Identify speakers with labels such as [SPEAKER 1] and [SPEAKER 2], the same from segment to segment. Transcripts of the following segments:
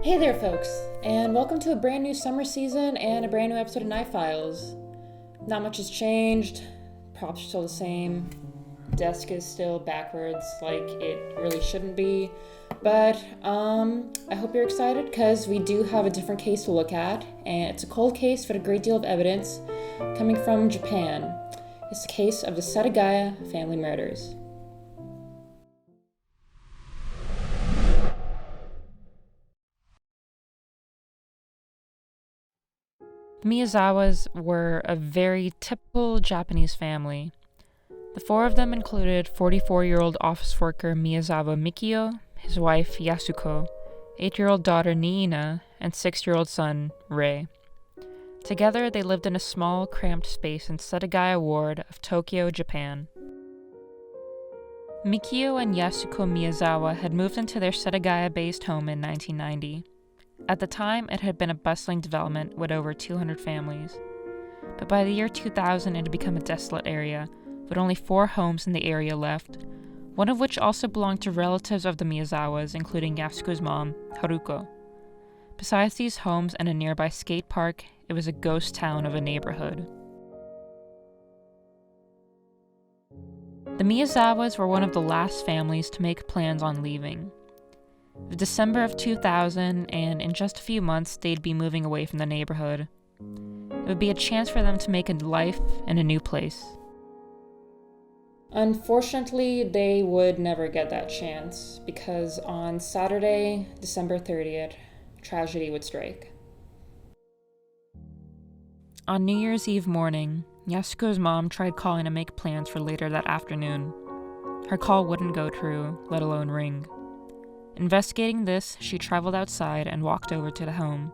[SPEAKER 1] Hey there, folks, and welcome to a brand new summer season and a brand new episode of Knife Files. Not much has changed, props are still the same, desk is still backwards like it really shouldn't be, but I hope you're excited because we do have a different case to look at, and it's a cold case with a great deal of evidence coming from Japan. It's the case of the Setagaya family murders. Miyazawas were a very typical Japanese family. The four of them included 44-year-old office worker Miyazawa Mikio, his wife Yasuko, 8-year-old daughter Niina, and 6-year-old son Rei. Together, they lived in a small, cramped space in Setagaya Ward of Tokyo, Japan. Mikio and Yasuko Miyazawa had moved into their Setagaya-based home in 1990. At the time, it had been a bustling development with over 200 families. But by the year 2000, it had become a desolate area, with only 4 homes in the area left, one of which also belonged to relatives of the Miyazawas, including Yasuko's mom, Haruko. Besides these homes and a nearby skate park, it was a ghost town of a neighborhood. The Miyazawas were one of the last families to make plans on leaving. The December of 2000, and in just a few months, they'd be moving away from the neighborhood. It would be a chance for them to make a life in a new place. Unfortunately, they would never get that chance, because on Saturday, December 30th, tragedy would strike. On New Year's Eve morning, Yasuko's mom tried calling to make plans for later that afternoon. Her call wouldn't go through, let alone ring. Investigating this, she traveled outside and walked over to the home.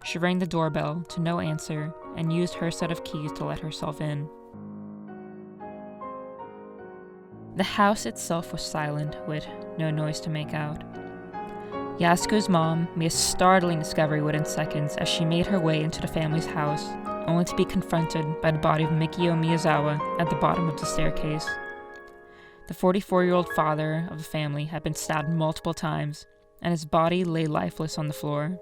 [SPEAKER 1] She rang the doorbell to no answer and used her set of keys to let herself in. The house itself was silent, with no noise to make out. Yasuko's mom made a startling discovery within seconds as she made her way into the family's house, only to be confronted by the body of Mikio Miyazawa at the bottom of the staircase. The 44-year-old father of the family had been stabbed multiple times, and his body lay lifeless on the floor.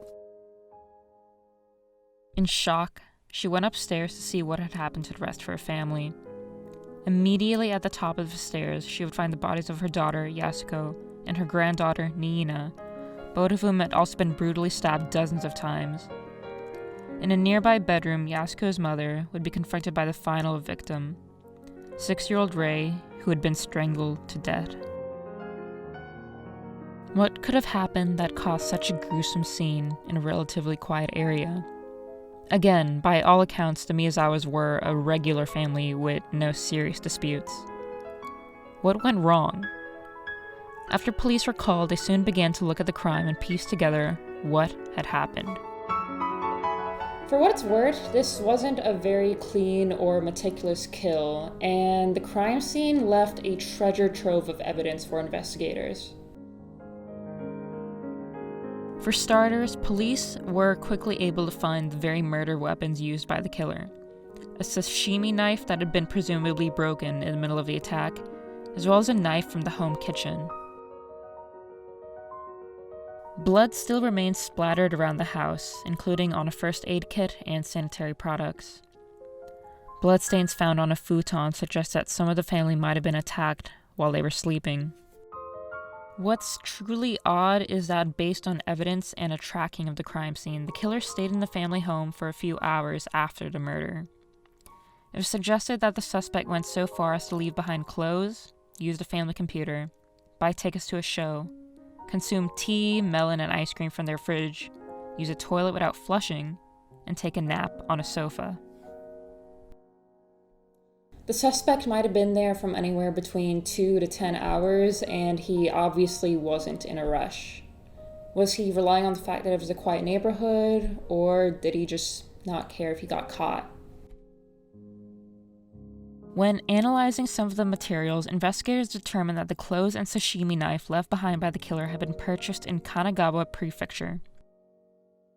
[SPEAKER 1] In shock, she went upstairs to see what had happened to the rest of her family. Immediately at the top of the stairs, she would find the bodies of her daughter, Yasuko, and her granddaughter, Niina, both of whom had also been brutally stabbed dozens of times. In a nearby bedroom, Yasuko's mother would be confronted by the final victim, 6-year-old Rei, who had been strangled to death. What could have happened that caused such a gruesome scene in a relatively quiet area? Again, by all accounts, the Miyazawas were a regular family with no serious disputes. What went wrong? After police were called, they soon began to look at the crime and piece together what had happened. For what it's worth, this wasn't a very clean or meticulous kill, and the crime scene left a treasure trove of evidence for investigators. For starters, police were quickly able to find the very murder weapons used by the killer. A sashimi knife that had been presumably broken in the middle of the attack, as well as a knife from the home kitchen. Blood still remained splattered around the house, including on a first aid kit and sanitary products. Bloodstains found on a futon suggest that some of the family might have been attacked while they were sleeping. What's truly odd is that based on evidence and a tracking of the crime scene, the killer stayed in the family home for a few hours after the murder. It was suggested that the suspect went so far as to leave behind clothes, use the family computer, buy tickets to a show, consume tea, melon, and ice cream from their fridge, use a toilet without flushing, and take a nap on a sofa. The suspect might have been there from anywhere between 2 to 10 hours, and he obviously wasn't in a rush. Was he relying on the fact that it was a quiet neighborhood, or did he just not care if he got caught? When analyzing some of the materials, investigators determined that the clothes and sashimi knife left behind by the killer had been purchased in Kanagawa Prefecture.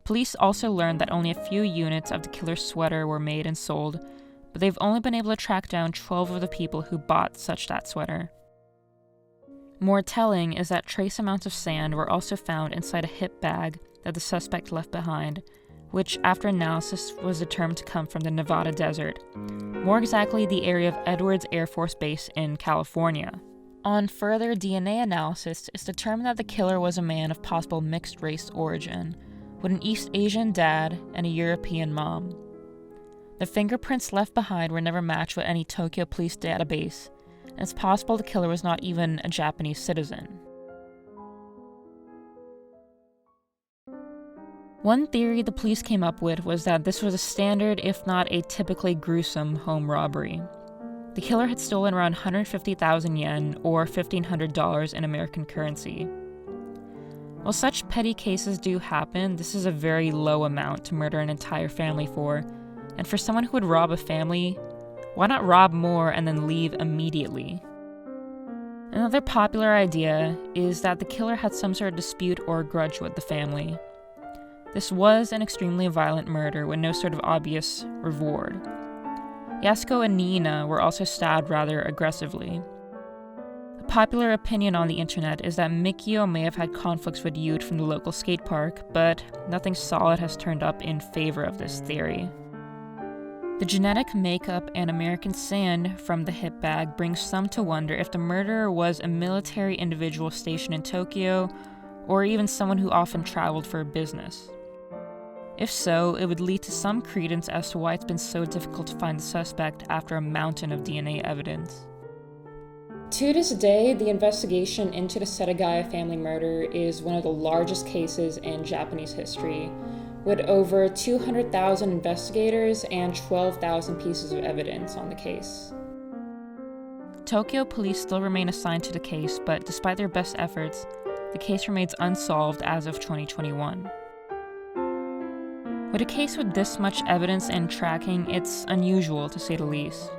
[SPEAKER 1] Police also learned that only a few units of the killer's sweater were made and sold, but they've only been able to track down 12 of the people who bought that sweater. More telling is that trace amounts of sand were also found inside a hip bag that the suspect left behind, which after analysis was determined to come from the Nevada desert, more exactly the area of Edwards Air Force Base in California. On further DNA analysis, it's determined that the killer was a man of possible mixed race origin, with an East Asian dad and a European mom. The fingerprints left behind were never matched with any Tokyo police database, and it's possible the killer was not even a Japanese citizen. One theory the police came up with was that this was a standard, if not a typically gruesome, home robbery. The killer had stolen around 150,000 yen, or $1,500 in American currency. While such petty cases do happen, this is a very low amount to murder an entire family for, and for someone who would rob a family, why not rob more and then leave immediately? Another popular idea is that the killer had some sort of dispute or grudge with the family. This was an extremely violent murder with no sort of obvious reward. Yasuko and Nina were also stabbed rather aggressively. A popular opinion on the internet is that Mikio may have had conflicts with youth from the local skate park, but nothing solid has turned up in favor of this theory. The genetic makeup and American sand from the hip bag brings some to wonder if the murderer was a military individual stationed in Tokyo, or even someone who often traveled for business. If so, it would lead to some credence as to why it's been so difficult to find the suspect after a mountain of DNA evidence. To this day, the investigation into the Setagaya family murder is one of the largest cases in Japanese history, with over 200,000 investigators and 12,000 pieces of evidence on the case. Tokyo police still remain assigned to the case, but despite their best efforts, the case remains unsolved as of 2021. With a case with this much evidence and tracking, it's unusual to say the least.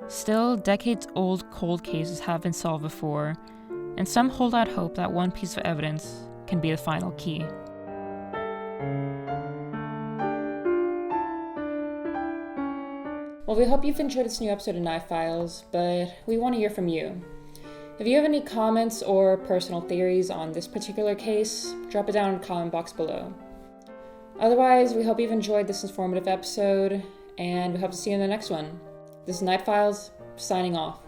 [SPEAKER 1] Still, decades-old cold cases have been solved before, and some hold out hope that one piece of evidence can be the final key. Well, we hope you've enjoyed this new episode of Knife Files, but we want to hear from you. If you have any comments or personal theories on this particular case, drop it down in the comment box below. Otherwise, we hope you've enjoyed this informative episode, and we hope to see you in the next one. This is Knife Files, signing off.